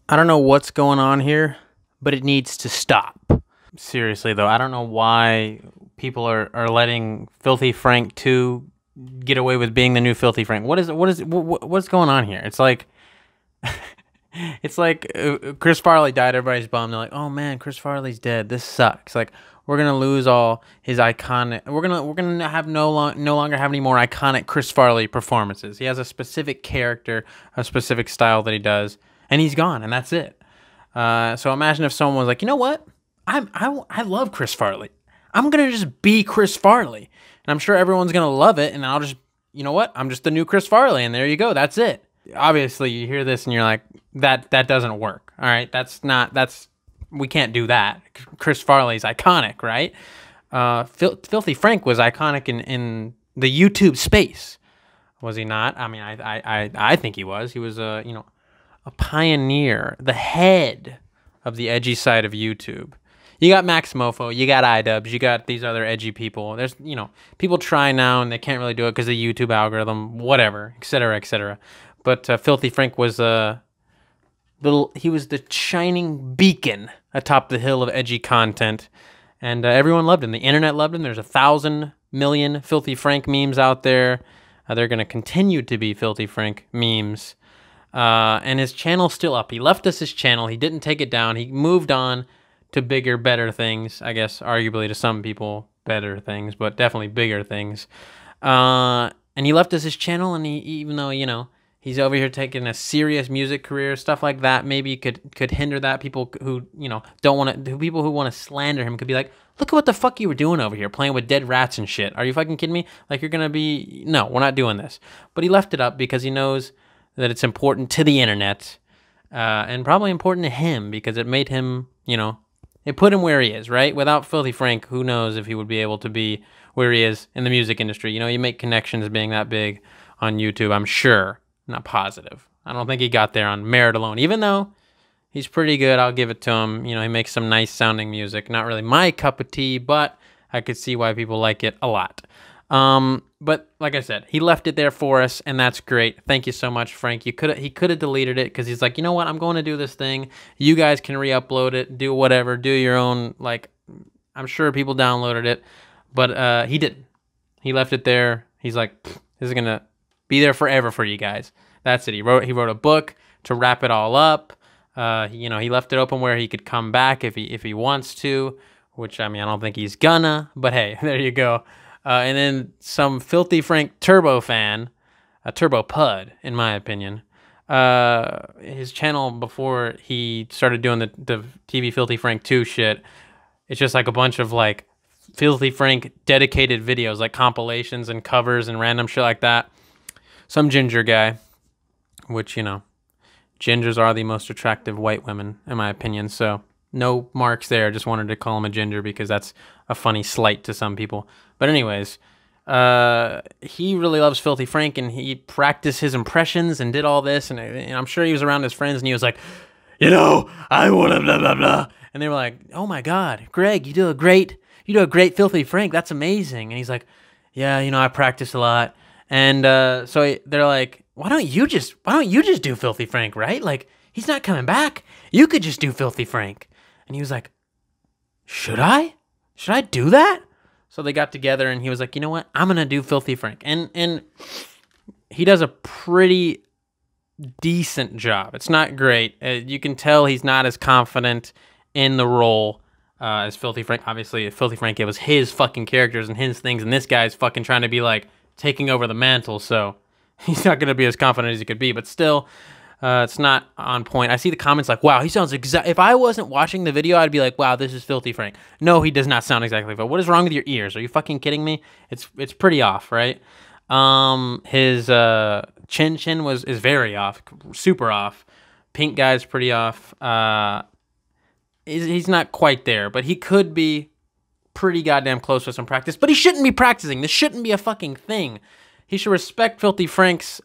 I don't know what's going on here, but it needs to stop. Seriously, though, I don't know why people are letting Filthy Frank 2 get away with being the new Filthy Frank. What's going on here? It's like Chris Farley died, everybody's bummed. They're like, "Oh man, Chris Farley's dead. This sucks." Like, we're gonna lose all his iconic. We're gonna have no longer have any more iconic Chris Farley performances. He has a specific character, a specific style that he does, and he's gone, and that's it. So imagine if someone was like, "You know what? I love Chris Farley. I'm gonna just be Chris Farley, and I'm sure everyone's gonna love it. And I'll just, you know what? I'm just the new Chris Farley, and there you go. That's it." Obviously, you hear this and you're like, that doesn't work. All right, we can't do that. Chris Farley's iconic, right? Filthy Frank was iconic in the YouTube space, was he not? I mean, I think he was. He was a pioneer, the head of the edgy side of YouTube. You got Max Mofo, you got iDubbbz, you got these other edgy people. There's, people try now and they can't really do it because of the YouTube algorithm, whatever, etc., etc. But Filthy Frank was he was the shining beacon atop the hill of edgy content, and everyone loved him. The internet loved him. There's 1,000 million Filthy Frank memes out there. They're going to continue to be Filthy Frank memes. And his channel's still up. He left us his channel. He didn't take it down. He moved on to bigger, better things. I guess, arguably to some people, better things, but definitely bigger things. And he left us his channel, and even though, he's over here taking a serious music career, stuff like that maybe could hinder that. People who, people who want to slander him could be like, "Look at what the fuck you were doing over here, playing with dead rats and shit. Are you fucking kidding me? Like, you're going to be, no, we're not doing this." But he left it up because he knows that it's important to the internet, and probably important to him because it made him, it put him where he is, right? Without Filthy Frank, who knows if he would be able to be where he is in the music industry. You make connections being that big on YouTube, I'm sure. Not positive. I don't think he got there on merit alone, even though he's pretty good. I'll give it to him. He makes some nice sounding music. Not really my cup of tea, but I could see why people like it a lot. But like I said, he left it there for us, and that's great. Thank you so much, Frank. He could have deleted it because he's like, you know what? I'm going to do this thing. You guys can re-upload it, do whatever, do your own. Like, I'm sure people downloaded it, but he didn't. He left it there. He's like, this is gonna be there forever for you guys. That's it. He wrote a book to wrap it all up. He left it open where he could come back if he wants to, which, I mean, I don't think he's gonna, but hey, there you go. And then some Filthy Frank Turbo fan, a Turbo Pud, in my opinion. His channel before he started doing the TV Filthy Frank 2 shit, it's just like a bunch of like Filthy Frank dedicated videos, like compilations and covers and random shit like that. Some ginger guy, which, gingers are the most attractive white women, in my opinion. So no marks there. Just wanted to call him a ginger because that's a funny slight to some people. But anyways, he really loves Filthy Frank, and he practiced his impressions and did all this. And I'm sure he was around his friends, and he was like, I want to blah, blah, blah. And they were like, "Oh my God, Greg, you do a great Filthy Frank. That's amazing." And he's like, "Yeah, I practice a lot." And so they're like, why don't you just do Filthy Frank, right? Like, he's not coming back. You could just do Filthy Frank. And he was like, should I do that? So they got together, and he was like, you know what? I'm going to do Filthy Frank. And he does a pretty decent job. It's not great. You can tell he's not as confident in the role as Filthy Frank. Obviously, Filthy Frank, it was his fucking characters and his things, and this guy's fucking trying to be like, taking over the mantle, so he's not going to be as confident as he could be, but still, it's not on point. I see the comments like, wow, he sounds if I wasn't watching the video, I'd be like, wow, this is Filthy Frank. No, he does not sound exactly like that. What is wrong with your ears? Are you fucking kidding me? It's pretty off, right? His chin is very off, super off. Pink guy's pretty off. He's not quite there, but he could be pretty goddamn close with some practice, but he shouldn't be practicing. This shouldn't be a fucking thing. He should respect Filthy Frank's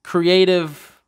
creative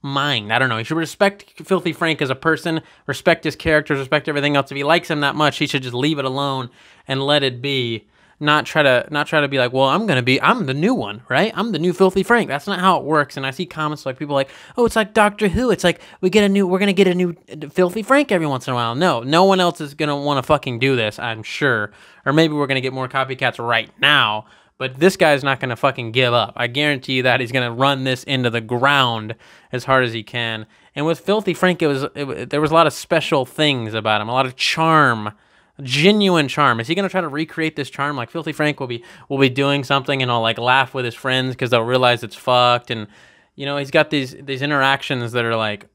mind. I don't know. He should respect Filthy Frank as a person, respect his characters, respect everything else. If he likes him that much, he should just leave it alone and let it be. not try to be like, well, I'm the new one, right? I'm the new Filthy Frank. That's not how it works. And I see comments like people like, oh, it's like Doctor Who. It's like we're gonna get a new Filthy Frank every once in a while. No one else is gonna want to fucking do this, I'm sure. Or maybe we're gonna get more copycats right now. But this guy's not gonna fucking give up. I guarantee you that he's gonna run this into the ground as hard as he can. And with Filthy Frank, there was a lot of special things about him, a lot of charm. Genuine charm. Is he gonna try to recreate this charm? Like Filthy Frank will be doing something and he'll like laugh with his friends because they'll realize it's fucked, and you know he's got these interactions that are like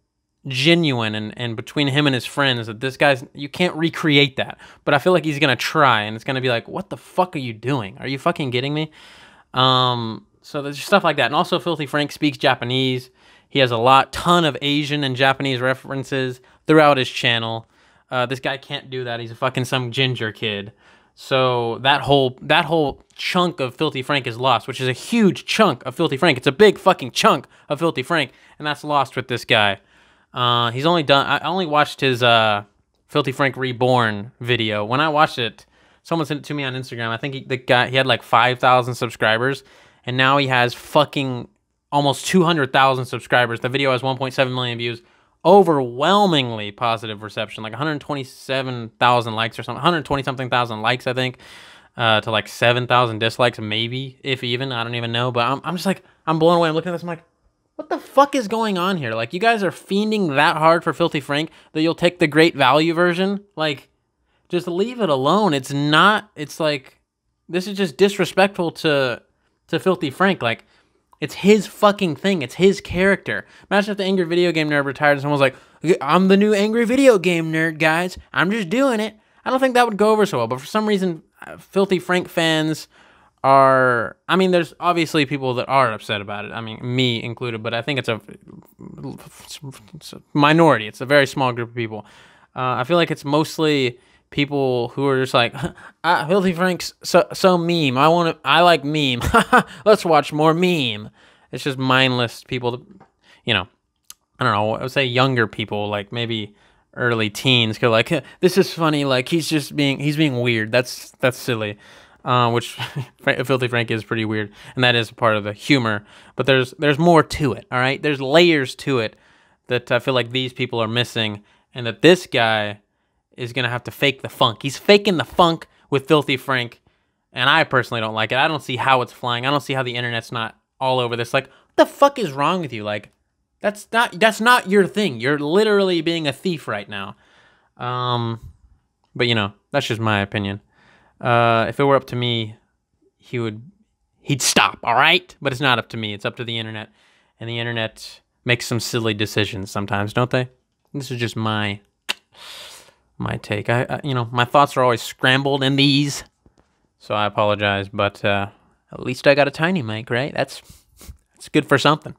genuine and between him and his friends that this guy's, you can't recreate that. But I feel like he's gonna try, and it's gonna be like, what the fuck are you doing? Are you fucking kidding me? So there's stuff like that, and also Filthy Frank speaks Japanese. He has a ton of Asian and Japanese references throughout his channel. This guy can't do that. He's a fucking some ginger kid. So that whole chunk of Filthy Frank is lost, which is a huge chunk of Filthy Frank. It's a big fucking chunk of Filthy Frank, and that's lost with this guy. He's only done. I only watched his Filthy Frank Reborn video. When I watched it, someone sent it to me on Instagram. I think he had like 5,000 subscribers, and now he has fucking almost 200,000 subscribers. The video has 1.7 million views. Overwhelmingly positive reception, like 127,000 likes or something, 120-something thousand likes, I think, to like 7,000 dislikes, maybe, if even, I don't even know. But I'm just like, I'm blown away. I'm looking at this, I'm like, what the fuck is going on here? Like, you guys are fiending that hard for Filthy Frank that you'll take the great value version? Like, just leave it alone. It's not, it's like, this is just disrespectful to Filthy Frank. Like, it's his fucking thing. It's his character. Imagine if the Angry Video Game Nerd retired and someone was like, I'm the new Angry Video Game Nerd, guys. I'm just doing it. I don't think that would go over so well. But for some reason, Filthy Frank fans are... I mean, there's obviously people that are upset about it. I mean, me included. But I think it's a minority. It's a very small group of people. I feel like it's mostly people who are just like, Filthy Frank's so meme. I like meme. Let's watch more meme. It's just mindless people that, you know, I don't know, I would say younger people, like maybe early teens, go like, this is funny, like he's being weird. That's silly. Which Filthy Frank is pretty weird, and that is a part of the humor. But there's more to it, all right? There's layers to it that I feel like these people are missing, and that this guy is going to have to fake the funk. He's faking the funk with Filthy Frank, and I personally don't like it. I don't see how it's flying. I don't see how the internet's not all over this. Like, what the fuck is wrong with you? Like, that's not your thing. You're literally being a thief right now. But, you know, that's just my opinion. If it were up to me, he'd stop, all right? But it's not up to me. It's up to the internet, and the internet makes some silly decisions sometimes, don't they? This is just my take. I you know, my thoughts are always scrambled in these, so I apologize. But at least I got a tiny mic, right? That's good for something.